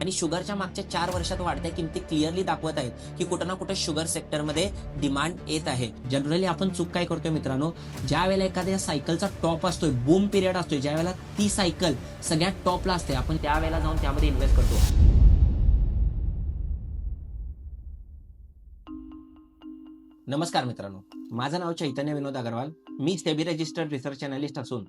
आणि शुगरच्या मागच्या 4 वर्षात वाढत्या किमती क्लिअरली दाखवत आहेत की कुठं ना कुठं शुगर सेक्टरमध्ये डिमांड येत आहे. जनरली आपण चूक काय करतोय मित्रांनो, ज्या वेळेला एखाद्या सायकलचा टॉप असतोय, बूम पिरियड असतोय, ज्या वेळेला ती सायकल सगळ्यात टॉपला असते, आपण त्यावेळेला जाऊन त्यामध्ये इन्व्हेस्ट करतो. नमस्कार मित्रांनो, माझं नाव चैतन्य विनोद अग्रवाल. मी सेबी रजिस्टर्ड रिसर्च अनालिस्ट असून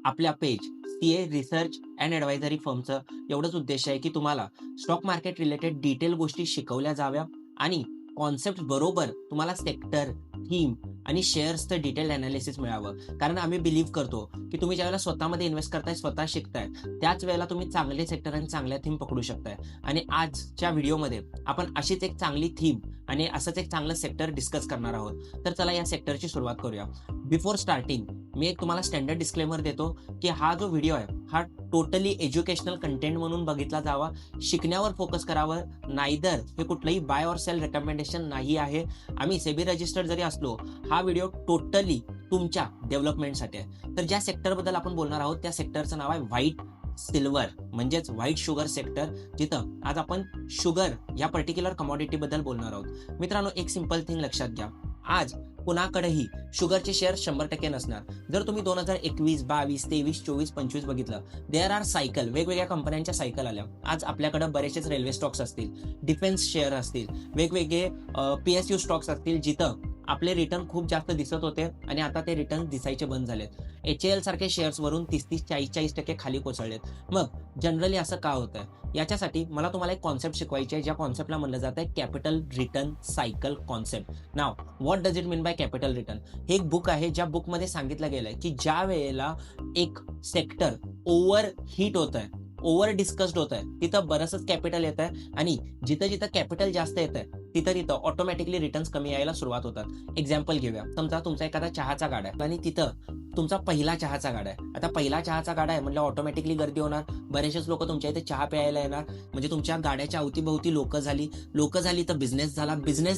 आपल्या page CA research and advisory फर्मचं एवढंच उद्देश आहे की तुम्हाला स्टॉक मार्केट रिलेटेड डिटेल गोष्टी शिकवल्या जाव्या आणि कॉन्सेप्ट बरोबर तुम्हाला सेक्टर, थीम आणि शेअर्सचं डिटेल अनालिसिस मिळावं. कारण आम्ही बिलीव्ह करतो की तुम्ही ज्यावेळेला स्वतःमध्ये इन्व्हेस्ट करताय, स्वतः शिकताय, त्याच वेळेला तुम्ही चांगले सेक्टर आणि चांगल्या थीम पकडू शकताय. आणि आजच्या व्हिडिओमध्ये आपण अशीच एक चांगली थीम आणि असंच एक चांगलं सेक्टर डिस्कस करणार आहोत. तर चला या सेक्टरची सुरुवात करूया. बिफोर स्टार्टिंग मी एक तुम्हाला स्टँडर्ड डिस्क्लेमर देतो की हा जो व्हिडिओ आहे हा टोटली एज्युकेशनल कंटेंट म्हणून बघितला जावा, शिकण्यावर फोकस करावं. नायदर हे कुठलंही बाय ऑर सेल रेकमेंडेशन नाही आहे. आम्ही सेबी रजिस्टर्ड जरी असलो, हा व्हिडिओ टोटली तुमच्या डेव्हलपमेंटसाठी आहे. तर ज्या सेक्टरबद्दल आपण बोलणार आहोत त्या सेक्टरचं नाव आहे व्हाईट सिल्वर, म्हणजेच व्हाईट शुगर सेक्टर, जिथं आज आपण शुगर या पर्टिक्युलर कमॉडिटी बद्दल बोलणार आहोत. मित्रांनो, एक सिंपल थिंग लक्षात घ्या, आज कुणाकडेही शुगरचे शेअर 100% नसणार. जर तुम्ही 2021, 22, 23, 24, 25 बघितलं, देअर आर सायकल, वेगवेगळ्या कंपन्यांच्या सायकल आल्या. आज आपल्याकडे बरेचसेच रेल्वे स्टॉक्स असतील, डिफेन्स शेअर असतील, वेगवेगळे PSU स्टॉक्स असतील, जिथं आपले रिटर्न खूप जास्त दिसत होते आणि आता ते रिटर्न दिसायचे बंद झालेत. HAL सारखे शेअर्सवरून 30-30, 40-40% खाली कोसळलेत. मग जनरली असं का होतंय? याच्यासाठी मला तुम्हाला एक कॉन्सेप्ट शिकवायची आहे, ज्या कॉन्सेप्टला म्हणलं जातं capital return cycle concept. Now, what does it mean by capital return? हे एक बुक आहे, ज्या बुकमध्ये सांगितलं गेलंय की ज्या वेळेला एक सेक्टर ओव्हर हीट होत आहे, ओव्हर डिस्कस्ड होत आहे, तिथं बरंचसं कॅपिटल येत आहे आणि जिथं जिथं कॅपिटल जास्त येत आहे तिथं तिथं ऑटोमॅटिकली रिटर्न्स कमी यायला सुरुवात होतात. एक्झाम्पल घेऊया. समजा तुमचा एखादा चहाचा गाडा आहे आणि तिथं तुमचा पहिला चहाचा गाडा आहे. आता पहिला चहाचा गाडा आहे म्हणजे ऑटोमॅटिकली गर्दी होणार, बरेचसेच लोक तुमच्या इथे चहा प्यायला येणार, म्हणजे तुमच्या गाड्याच्या अवतीभोवती लोक झाली तर बिझनेस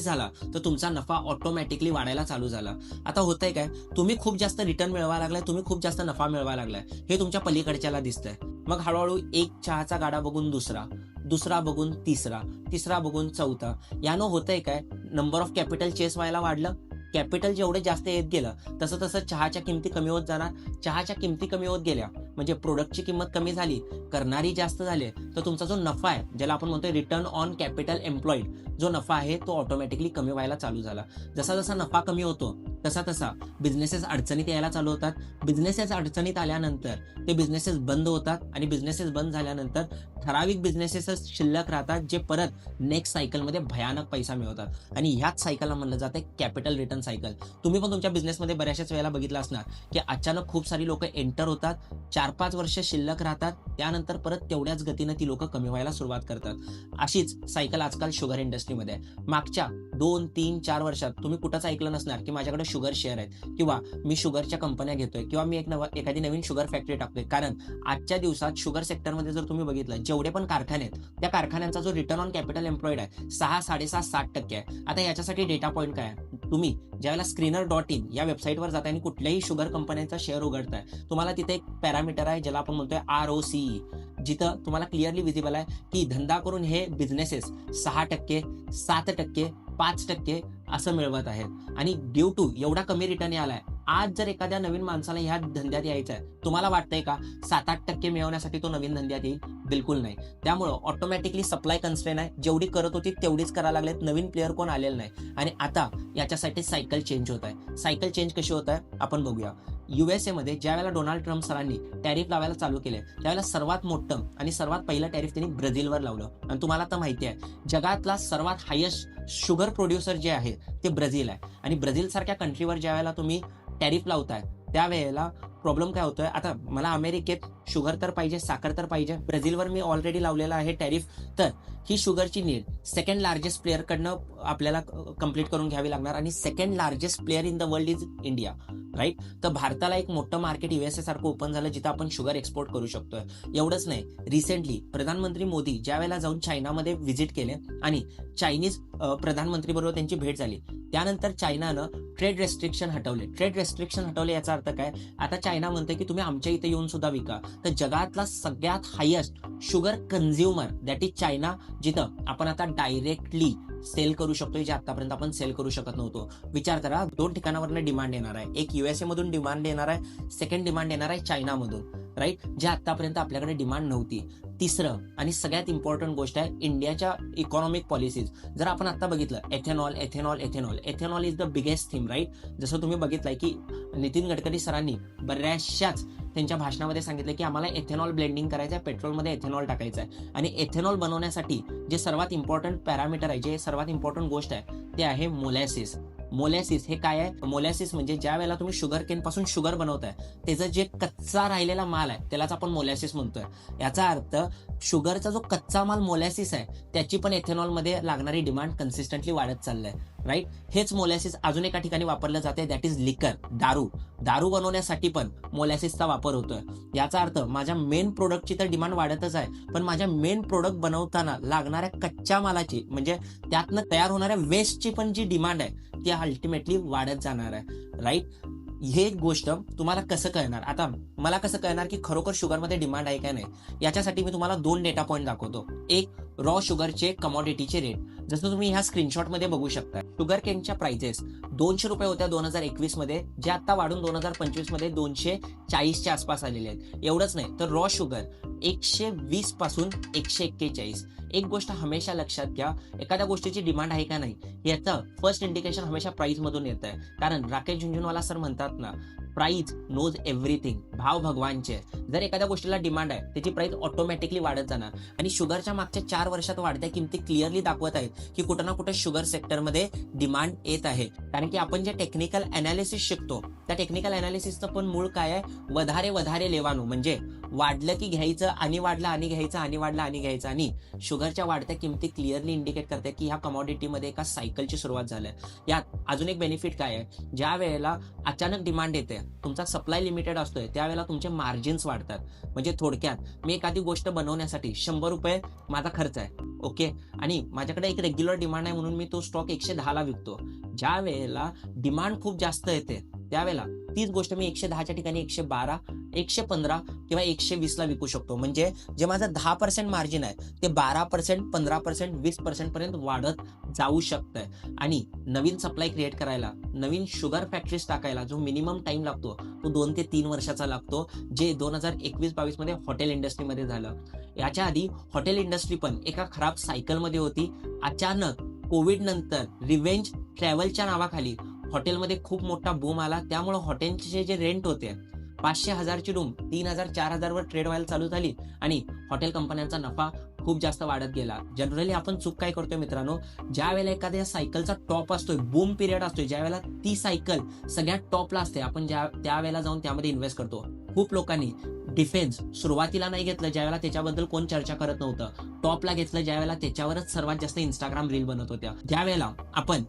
झाला तर तुमचा नफा ऑटोमॅटिकली वाढायला चालू झाला. आता होतंय काय, तुम्ही खूप जास्त रिटर्न मिळवायला लागलाय, तुम्ही खूप जास्त नफा मिळवायला लागलाय, हे तुमच्या पलीकडच्याला दिसतंय. मग हळूहळू एक चहाचा गाडा बघून दुसरा बघून तिसरा बघून चौथा. यानं होतंय काय, नंबर ऑफ कॅपिटल चेस व्हायला वाढलं. कॅपिटल जेवढे जास्त येत गेलं तसं तसं चहाच्या किमती कमी होत जाणार. चहाच्या किमती कमी होत गेल्या म्हणजे प्रोडक्टची किंमत कमी झाली, करणारी जास्त झाले, तर तुमचा जो नफा आहे, ज्याला आपण म्हणतोय रिटर्न ऑन कॅपिटल एम्प्लॉईड, जो नफा आहे तो ऑटोमॅटिकली कमी व्हायला चालू झाला. जसा जसा नफा कमी होतो तसा तसा बिझनेसेस अडचणीत यायला चालू होतात. बिझनेसेस अडचणीत आल्यानंतर ते बिझनेसेस बंद होतात आणि बिझनेसेस बंद झाल्यानंतर ठराविक बिझनेसेस शिल्लक राहतात, जे परत नेक्स्ट सायकलमध्ये भयानक पैसा मिळवतात आणि ह्याच सायकलला म्हणलं जातं कॅपिटल रिटर्न सायकल. तुम्ही पण तुमच्या बिझनेसमध्ये बऱ्याचशाच वेळेला बघितलं असणार की अचानक खूप सारी लोक एंटर होतात, 4-5 वर्ष शिल्लक राहतात, त्यानंतर परत तेवढ्याच गतीनं ती लोक कमी व्हायला सुरुवात करतात. अशीच सायकल आजकाल शुगर इंडस्ट्रीमध्ये आहे. मागच्या 2, 3, 4 वर्षात तुम्ही कुठंच ऐकलं नसणार की माझ्याकडे शुगर शेअर आहेत किंवा मी शुगरच्या कंपन्या घेतोय किंवा मी एखादी नवीन शुगर फॅक्टरी टाकतोय. कारण आजच्या दिवसात शुगर सेक्टरमध्ये जर तुम्ही बघितलं, जेवढे पण कारखाने आहेत त्या कारखान्यांचा जो रिटर्न ऑन कॅपिटल एम्प्लॉईड आहे 6, 6.5, 7% आहे. आता याच्यासाठी डेटा पॉईंट काय आहे, तुम्ही ज्यावेळेला screener.in या वेबसाईटवर जाताय आणि कुठल्याही शुगर कंपन्यांचा शेअर उघडताय, तुम्हाला तिथे एक पॅरामीटर आहे ज्याला आपण म्हणतोय ROCE, जिथं तुम्हाला क्लिअरली विजिबल आहे की धंदा करून हे बिझनेसेस 6%, 7%, 5% असं मिळवत आहेत. आणि ड्यू टू एवढा कमी रिटर्न आलाय, आज जर एखाद्या नवीन माणसाला ह्या धंद्यात यायचं आहे, तुम्हाला वाटतंय का 7-8% मिळवण्यासाठी तो नवीन धंद्यात येईल? बिलकुल नाही. त्यामुळं ऑटोमॅटिकली सप्लाय कन्स्ट्रेन आहे, जेवढी करत होती तेवढीच करायला लागलेत, नवीन प्लेअर कोण आलेलं नाही. आणि आता याच्यासाठी सायकल चेंज होत आहे. सायकल चेंज कशी होत आहे आपण बघूया. USA मध्ये ज्यावेळेला डोनाल्ड ट्रम्प सरांनी टॅरिफ लावायला चालू केले, त्यावेळेला सर्वात मोठं आणि सर्वात पहिलं टॅरिफ त्यांनी ब्राझीलवर लावलं. आणि तुम्हाला तर माहिती आहे, जगातला सर्वात हायेस्ट शुगर प्रोड्युसर जे आहे ते ब्राझील आहे. आणि ब्राझील सारख्या कंट्रीवर ज्यावेळेला तुम्ही टॅरिफ लावताय त्यावेळेला प्रॉब्लेम काय होतोय, आता मला अमेरिकेत शुगर तर पाहिजे, साखर तर पाहिजे, ब्राझीलवर मी ऑलरेडी लावलेला आहे टॅरिफ, तर ही शुगरची नीड सेकंड लार्जेस्ट प्लेअरकडनं आपल्याला कंप्लीट करून घ्यावी लागणार. आणि second largest player in the world is India, right? तर भारताला एक मोठं मार्केट USA सारखं ओपन झालं, जिथं आपण शुगर एक्सपोर्ट करू शकतोय. एवढंच नाही, रिसेंटली प्रधानमंत्री मोदी ज्या वेळेला जाऊन चायनामध्ये व्हिजिट केले आणि चायनीज प्रधानमंत्री बरोबर त्यांची भेट झाली, त्यानंतर चायनानं ट्रेड रेस्ट्रिक्शन हटवले. ट्रेड रेस्ट्रिक्शन हटवले याचा अर्थ काय, आता चायना म्हणते की तुम्ही आमच्या इथे येऊन सुद्धा विका. तर जगातला सगळ्यात highest sugar consumer that is China, जिथं आपण आता डायरेक्टली सेल करू शकतोय, जे आतापर्यंत आपण सेल करू शकत नव्हतो. विचार करा, 2 ठिकाणावरून डिमांड येणार आहे. एक USA मधून डिमांड येणार आहे, सेकंड डिमांड येणार आहे चायनामधून, राईट, जे आतापर्यंत आपल्याकडे डिमांड नव्हती. तिसरं आणि सगळ्यात इम्पॉर्टंट गोष्ट आहे इंडियाच्या इकॉनॉमिक पॉलिसीज. जर आपण आता बघितलं, ethanol ethanol ethanol ethanol is the biggest theme, right. जसं तुम्ही बघितलंय की नितीन गडकरी सरांनी बऱ्याचशाच त्यांच्या भाषणामध्ये सांगितलं की आम्हाला एथेनॉल ब्लेंडिंग करायचं आहे, पेट्रोलमध्ये एथेनॉल टाकायचं आहे. आणि एथेनॉल बनवण्यासाठी जे सर्वात इम्पॉर्टंट पॅरामीटर आहे, जे सर्वात इम्पॉर्टंट गोष्ट आहे, ते आहे मोलॅसिस. मोलॅसिस हे काय आहे? मोलॅसिस म्हणजे ज्या वेळेला तुम्ही शुगर केन पासून शुगर बनवताय, त्याचं जे कच्चा राहिलेला माल आहे त्यालाच आपण मोलॅसिस म्हणतोय. याचा अर्थ शुगरचा जो कच्चा माल मोलॅसिस आहे, त्याची पण एथेनॉलमध्ये लागणारी डिमांड कन्सिस्टंटली वाढत चाललंय, राईट. हेच मोलॅसिस अजून एका ठिकाणी वापरलं जाते, दॅट इज लिकर, दारू. दारू बनवण्यासाठी पण मोलॅसिसचा वापर होतोय. याचा अर्थ माझ्या मेन प्रोडक्टची तर डिमांड वाढतच आहे, पण माझ्या मेन प्रोडक्ट बनवताना लागणाऱ्या कच्च्या मालाची, म्हणजे त्यातनं तयार होणाऱ्या वेस्टची पण जी डिमांड आहे ती अल्टिमेटली वाढत जाणार आहे, राईट. हे गोष्ट तुम्हाला कसं कळणार? आता मला कसं कळणार की खरोखर शुगरमध्ये डिमांड आहे का नाही? याच्यासाठी मी तुम्हाला 2 डेटा पॉईंट दाखवतो. एक, रॉ शुगरचे कमॉडिटीचे रेट. जसं तुम्ही ह्या स्क्रीनशॉटमध्ये बघू शकता, शुगर केनच्या प्राइजेस ₹200 होत्या 2021 मध्ये, जे आता वाढून 2025 मध्ये $240च्या आसपास आलेले आहेत. एवढंच नाही तर रॉ शुगर 120 पासून 141. एक गोष्ट हमेशा लक्षात घ्या, एखाद्या गोष्टीची डिमांड आहे का नाही याचं फर्स्ट इंडिकेशन हमेशा प्राइस मधून येत आहे. कारण राकेश झुंझुनवाला सर म्हणतात ना, प्राइस नोज एव्हरीथिंग. भाव भगवानचे. जर एखाद्या गोष्टीला डिमांड आहे, त्याची प्राइस ऑटोमॅटिकली वाढत जाणार. आणि शुगरच्या मागच्या 4 वर्षात वाढत्या किमती क्लिअरली दाखवत आहेत की कुठं ना कुठं शुगर सेक्टरमध्ये डिमांड येत आहे. कारण की आपण जे टेक्निकल अनालिसिस शिकतो, त्या टेक्निकल अनालिसिसचं पण मूळ काय आहे? वधारे वधारे लेवानू, म्हणजे वाढलं की घ्यायचं, आणि वाढलं आणि घ्यायचं, आणि वाढलं आणि घ्यायचं. आणि शुगरच्या वाढत्या किमती क्लिअरली इंडिकेट करते की ह्या कमॉडिटीमध्ये एका सायकलची सुरुवात झाली आहे. यात अजून एक बेनिफिट काय आहे? ज्या वेळेला अचानक डिमांड येते, तुमचा सप्लाय लिमिटेड असतोय, त्यावेळेला तुमचे मार्जिन्स वाढतात. म्हणजे थोडक्यात मी एखादी गोष्ट बनवण्यासाठी ₹100 माझा खर्च आहे, ओके, आणि माझ्याकडे एक रेग्युलर डिमांड आहे म्हणून मी तो स्टॉक 110ला विकतो. ज्या वेळेला डिमांड खूप जास्त येते त्यावेळेला तीच गोष्ट मी 110च्या ठिकाणी 112, 115 किंवा 120ला विकू शकतो. म्हणजे जे माझं 10% मार्जिन आहे ते 12%, 15%, 20% पर्यंत वाढत जाऊ शकतंय. आणि नवीन सप्लाय क्रिएट करायला, नवीन शुगर फॅक्टरीज टाकायला जो मिनिमम टाइम लागतो तो 2 ते 3 वर्षाचा लागतो, जे 2021-22 मध्ये हॉटेल इंडस्ट्रीमध्ये झालं. याच्या आधी हॉटेल इंडस्ट्री पण एका खराब सायकलमध्ये होती. अचानक कोविड नंतर रिव्हेंज ट्रॅव्हलच्या नावाखाली हॉटेलमध्ये खूप मोठा बूम आला. त्यामुळे हॉटेलचे जे रेंट होते 500,000ची रूम 3,000, 4,000 वर ट्रेड व्हायला चालू झाली आणि हॉटेल कंपन्यांचा नफा खूप जास्त वाढत गेला. जनरली आपण चूक काय करतोय मित्रांनो, ज्या वेळेला एखाद्या सायकलचा टॉप असतोय, बूम पिरियड असतोय, ज्या वेळेला ती सायकल सगळ्यात टॉपला असते, आपण त्या वेळेला जाऊन त्यामध्ये इन्व्हेस्ट करतो. खूप लोकांनी डिफेन्स सुरुवातीला नाही घेतलं, ज्यावेळेला त्याच्याबद्दल कोण चर्चा करत नव्हतं. टॉपला घेतलं ज्यावेळेला त्याच्यावरच सर्वात जास्त इंस्टाग्राम रील बनत होत्या. ज्यावेळेला आपण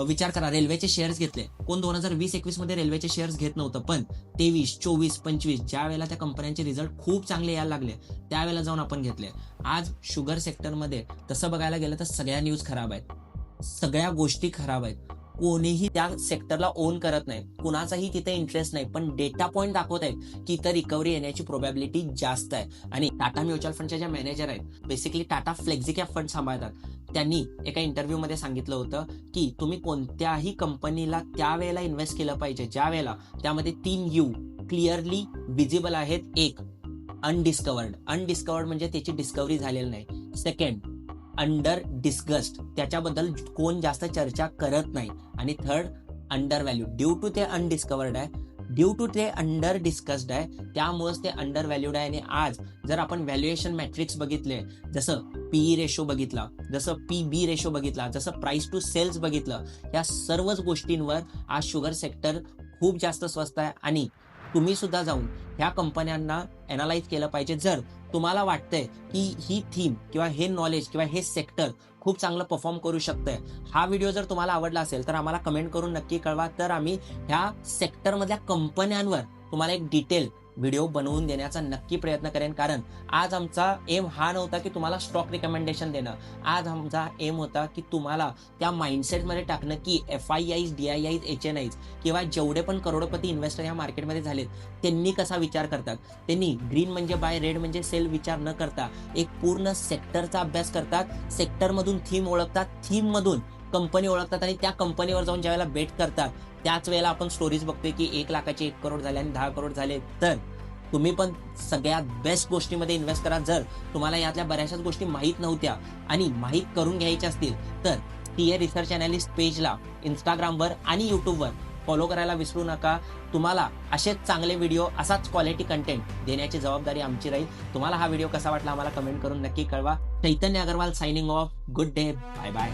विचार करा, रेल्वेचे शेअर्स घेतले, कोण 2020-21 मध्ये रेल्वेचे शेअर्स घेत नव्हतं, पण 23, 24, 25 ज्या वेळेला त्या कंपन्यांचे रिझल्ट खूप चांगले यायला लागले त्यावेळेला जाऊन आपण घेतले. आज शुगर सेक्टरमध्ये तसं बघायला गेलं तर सगळ्या न्यूज खराब आहेत, सगळ्या गोष्टी खराब आहेत. कोणीही त्या सेक्टरला ओन करत नाही, कुणाचाही तिथे इंटरेस्ट नाही, पण डेटा पॉईंट दाखवत आहेत की इथं रिकव्हरी येण्याची प्रोबॅबिलिटी जास्त आहे. आणि टाटा म्युच्युअल फंडच्या ज्या मॅनेजर आहेत, बेसिकली टाटा फ्लेक्झिकॅप फंड सांभाळतात, त्यांनी एका इंटरव्ह्यू मध्ये सांगितलं होतं की तुम्ही कोणत्याही कंपनीला त्यावेळेला इन्व्हेस्ट केलं पाहिजे ज्या वेळेला त्यामध्ये 3 यू क्लिअरली विजिबल आहेत. एक, अनडिस्कवर्ड म्हणजे त्याची डिस्कव्हरी झालेली नाही. सेकंड, अंडर डिस्कस्ड, त्याच्याबद्दल कोण जास्त चर्चा करत नाही. आणि third, undervalue. Due to ते अनडिस्कवर्ड आहे, ड्यू टू ते अंडर डिस्कस्ड आहे, त्यामुळेच ते अंडर व्हॅल्यूड आहे. आणि आज जर आपण व्हॅल्युएशन मॅट्रिक्स बघितले, जसं पीई रेशो बघितला, जसं पीबी रेशो बघितला, जसं प्राइस टू सेल्स बघितलं, या सर्वच गोष्टींवर आज शुगर सेक्टर खूप जास्त स्वस्त आहे. आणि तुम्ही सुद्धा जाऊन ह्या कंपन्यांना अनालाइज केलं पाहिजे. जर तुम्हाला वाटतंय की ही थीम किंवा हे नॉलेज किंवा हे सेक्टर खूप चांगलं परफॉर्म करू शकतंय, हा व्हिडिओ जर तुम्हाला आवडला असेल तर आम्हाला कमेंट करून नक्की कळवा. तर आम्ही ह्या सेक्टरमधल्या कंपन्यांवर तुम्हाला एक डिटेल व्हिडिओ बनवून देण्याचा नक्की प्रयत्न करेन. कारण आज आमचा एम हा नव्हता की तुम्हाला स्टॉक रिकमेंडेशन देणं. आज आमचा एम होता की तुम्हाला त्या माइंडसेटमध्ये टाकणं की एफ-आय-आयज, डी-आय-आयज, एच-एन-आयज किंवा जेवढे पण करोडपती इन्व्हेस्टर या मार्केटमध्ये झालेत, त्यांनी कसा विचार करतात. त्यांनी ग्रीन म्हणजे बाय, रेड म्हणजे सेल विचार न करता एक पूर्ण सेक्टरचा अभ्यास करतात. सेक्टरमधून थीम ओळखतात, थीममधून कंपनी ओळखतात आणि त्या कंपनीवर जाऊन ज्यावेळेला बेट करतात, त्याच वेळेला आपण स्टोरीज बघतोय की 1 लाखाचे 1 करोड झाले आणि 10 करोड झाले. तर तुम्ही पण सगळ्यात बेस्ट गोष्टीमध्ये इन्व्हेस्ट करा. जर तुम्हाला यातल्या बऱ्याचशाच गोष्टी माहीत नव्हत्या आणि माहीत करून घ्यायच्या असतील, तर सीए रिसर्च अॅनालिस्ट पेजला Instagramवर आणि YouTubeवर फॉलो करायला विसरू नका. तुम्हाला असेच चांगले व्हिडिओ, असाच क्वालिटी कंटेंट देण्याची जबाबदारी आमची राहील. तुम्हाला हा व्हिडिओ कसा वाटला आम्हाला कमेंट करून नक्की कळवा. Chaitanya Agarwal signing off. Good day. Bye bye.